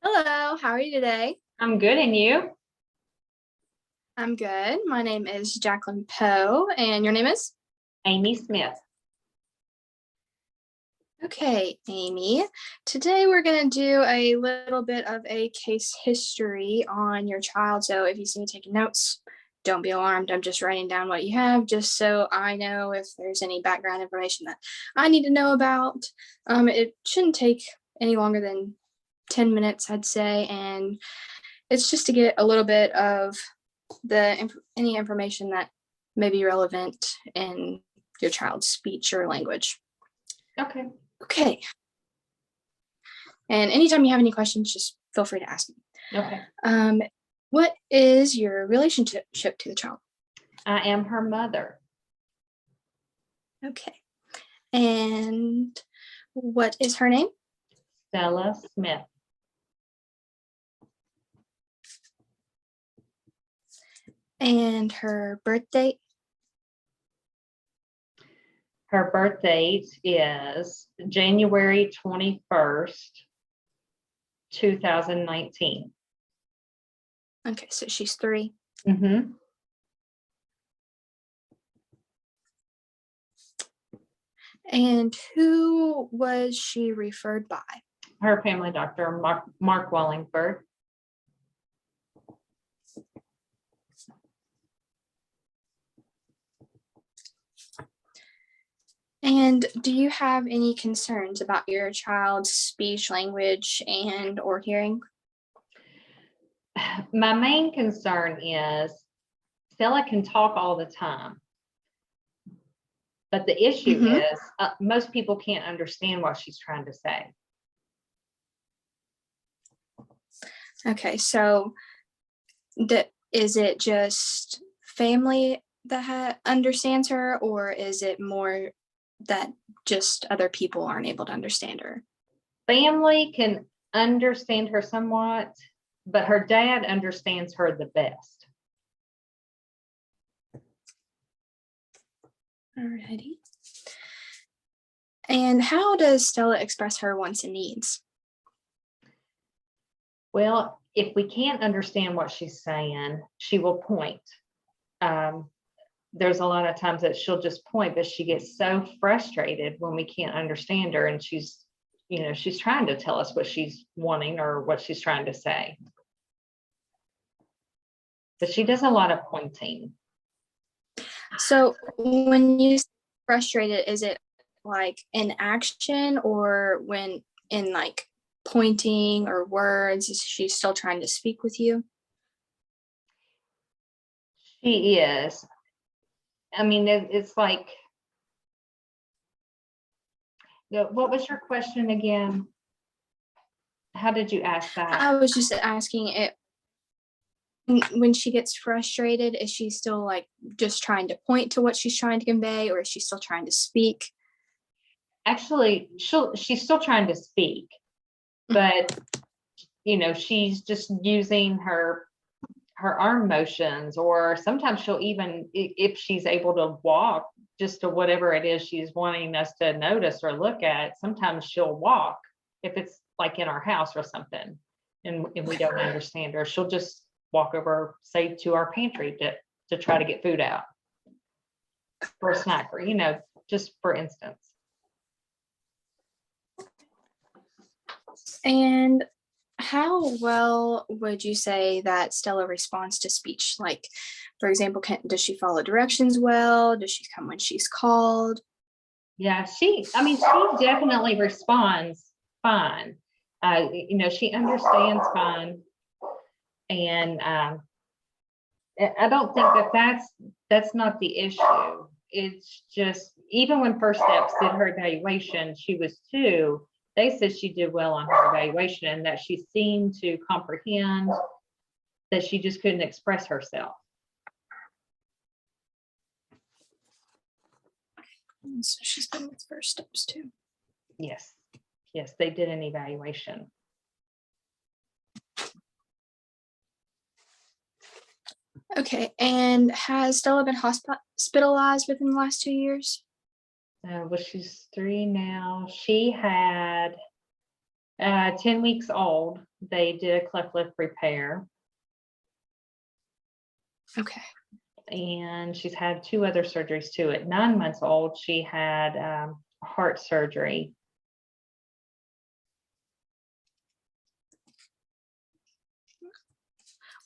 Hello, how are you today? I'm good, and you? I'm good. My name is Jacqueline Poe, and your name is? Amy Smith. Okay, Amy. Today we're going to do a little bit of a case history on your child. So if you see me taking notes, don't be alarmed. I'm just writing down what you have just so I know if there's any background information that I need to know about. It shouldn't take any longer than 10 minutes, I'd say, and it's just to get a little bit of any information that may be relevant in your child's speech or language. Okay. Okay. And anytime you have any questions, just feel free to ask me. Okay. What is your relationship to the child? I am her mother. Okay. And what is her name? Stella Smith. And her birth date? Her birth date is January 21st, 2019. Okay, so she's 3. Mm-hmm. And who was she referred by? Her family doctor, Mark Wellingford. And do you have any concerns about your child's speech, language, and or hearing? My main concern is Stella can talk all the time. But the issue is most people can't understand what she's trying to say. Okay, so is it just family that understands her, or is it more that just other people aren't able to understand her? Family can understand her somewhat, but her dad understands her the best. Alrighty. And how does Stella express her wants and needs? Well, if we can't understand what she's saying, she will point. There's a lot of times that she'll just point, but she gets so frustrated when we can't understand her, and she's trying to tell us what she's wanting or what she's trying to say. But she does a lot of pointing. So when you say frustrated, is it like in action or when in like pointing or words? Is she still trying to speak with you? She is. I mean, it's like, what was your question again? How did you ask that? I was just asking it when she gets frustrated, is she still like just trying to point to what she's trying to convey, or is she still trying to speak? Actually, she's still trying to speak, but she's just using her arm motions, or sometimes she'll even, if she's able to walk just to whatever it is she's wanting us to notice or look at, sometimes she'll walk if it's like in our house or something, and we don't understand her. She'll just walk over, say, to our pantry to try to get food out for a snack, or just for instance. And how well would you say that Stella responds to speech? Like, for example, does she follow directions well? Does she come when she's called? Yeah, she definitely responds fine. She understands fine. And I don't think that's not the issue. It's just, even when First Steps did her evaluation, she was 2. They said she did well on her evaluation, and that she seemed to comprehend, that she just couldn't express herself. So she's been with First Steps too. Yes, they did an evaluation. Okay, and has Stella been hospitalized within the last 2 years? Well, she's 3 now. She had 10 weeks old, they did a cleft lip repair, Okay. and she's had 2 other surgeries too. At 9 months old, she had heart surgery.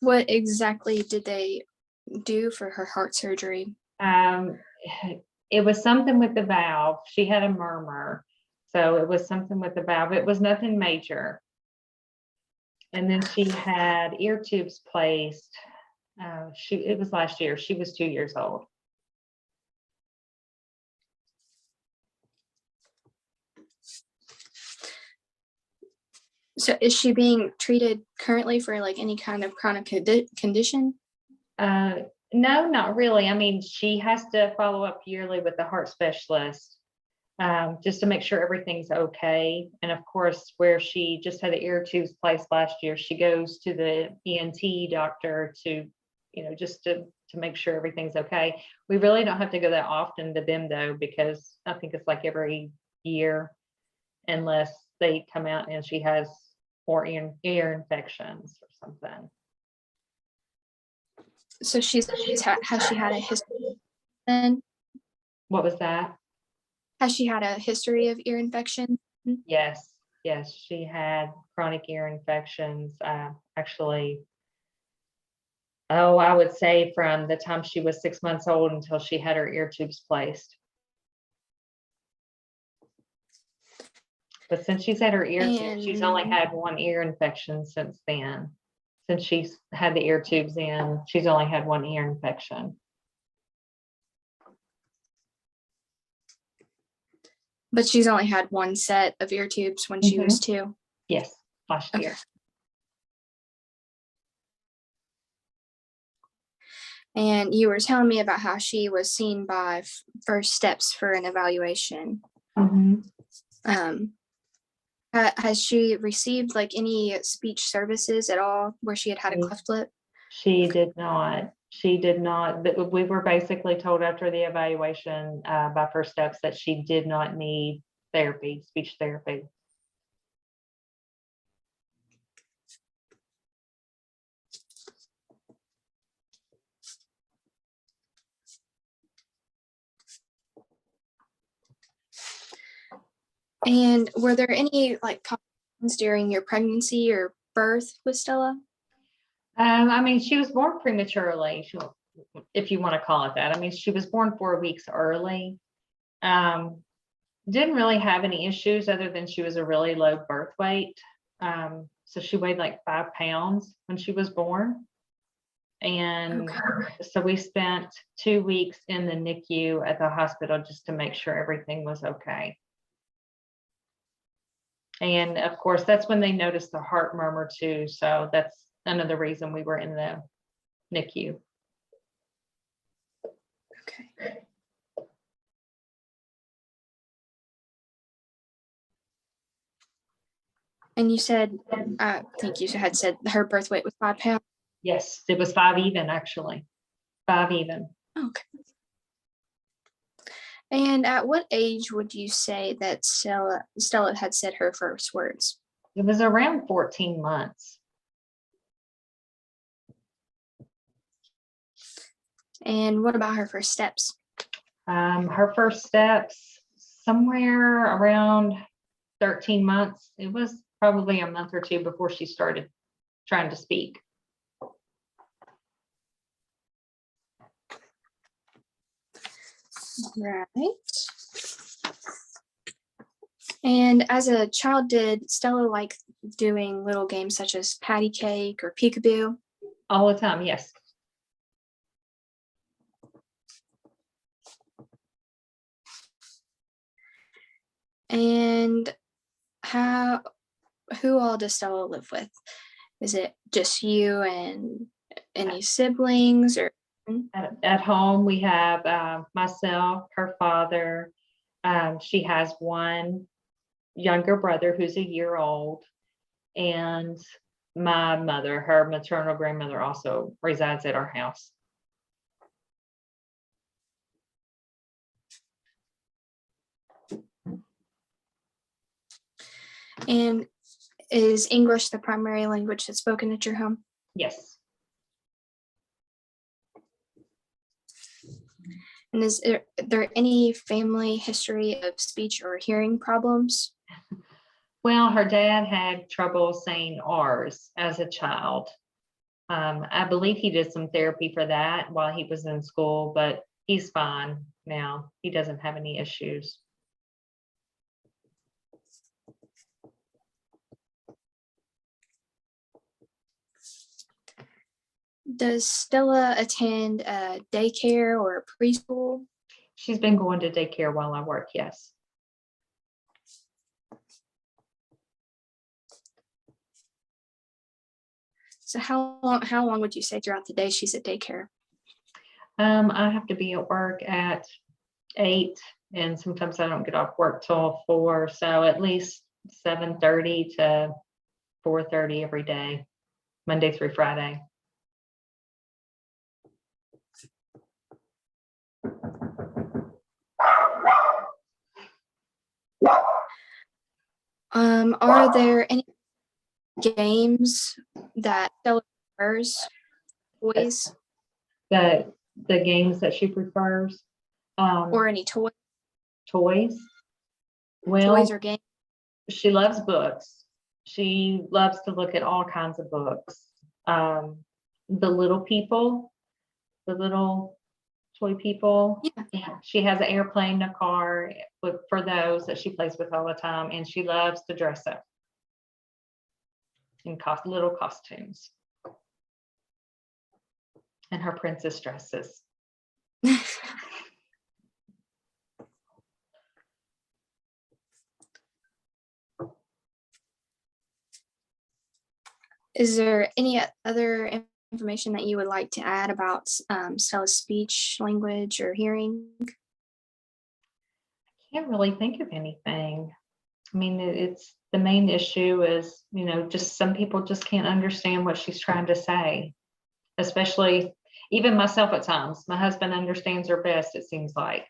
What exactly did they do for her heart surgery? Um, it was something with the valve. She had a murmur, so it was something with the valve. It was nothing major. And then she had ear tubes placed. It was last year. She was 2 years old. So is she being treated currently for like any kind of chronic condition? Uh, no, not really. I mean, she has to follow up yearly with the heart specialist, just to make sure everything's okay. And of course, where she just had the ear tubes placed last year, she goes to the ENT doctor to, just to make sure everything's okay. We really don't have to go that often to them though, because I think it's like every year, unless they come out and she has more ear infections or something. So has she had a history then? What was that? Has she had a history of ear infection? Yes, yes, she had chronic ear infections. Actually, I would say from the time she was 6 months old until she had her ear tubes placed. But since she's had her ear tubes, she's only had 1 ear infection since then. Since she's had the ear tubes in, she's only had 1 ear infection. But she's only had 1 set of ear tubes when she was 2. Yes, last Okay. year. And you were telling me about how she was seen by First Steps for an evaluation. Mhm. Has she received like any speech services at all where she had a cleft lip? She did not. She did not. But we were basically told after the evaluation by First Steps that she did not need therapy, speech therapy. And were there any like complications during your pregnancy or birth with Stella? I mean, she was born prematurely, if you want to call it that. I mean, she was born 4 weeks early. Um, didn't really have any issues other than she was a really low birth weight. So she weighed like 5 pounds when she was born. And so we spent 2 weeks in the NICU at the hospital just to make sure everything was okay. And of course, that's when they noticed the heart murmur too. So that's another reason we were in the NICU. Okay. And you said, I think you had said her birth weight was 5 pounds. Yes, it was 5 even, actually. 5 even. Okay. And at what age would you say that Stella had said her first words? It was around 14 months. And what about her first steps? Her first steps, somewhere around 13 months. It was probably a month or 2 before she started trying to speak. Right. And as a child, did Stella like doing little games such as patty cake or peekaboo? All the time, yes. And who all does Stella live with? Is it just you and any siblings or? At home, we have myself, her father. She has 1 younger brother who's a year old, and my mother, her maternal grandmother, also resides at our house. And Is English the primary language that's spoken at your home? Yes. And is there any family history of speech or hearing problems? Well, her dad had trouble saying R's as a child. I believe he did some therapy for that while he was in school, but he's fine now. He doesn't have any issues. Does Stella attend daycare or preschool? She's been going to daycare while I work, yes. So how long would you say throughout the day she's at daycare? I have to be at work at 8, and sometimes I don't get off work till 4, so at least 7:30 to 4:30 every day, Monday through Friday. Are there any games that Stella prefers? Toys The games that she prefers, or any toys toys. Well, or games? she loves books. She loves to look at all kinds of books. The little people, the little toy people. Yeah. She has an airplane, a car for those that she plays with all the time, and she loves to dress up in little costumes and her princess dresses. Is there any other information that you would like to add about Stella's speech, language, or hearing? Can't really think of anything. I mean, it's the main issue is, just some people just can't understand what she's trying to say, especially even myself at times. My husband understands her best, it seems like.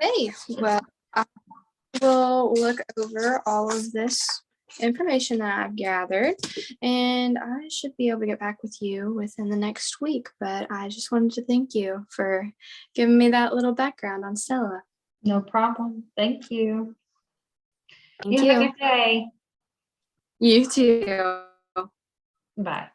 Hey, well, I will look over all of this information that I've gathered, and I should be able to get back with you within the next week. But I just wanted to thank you for giving me that little background on Stella. No problem. Thank you. Thank You have a you. good day. You too. Bye.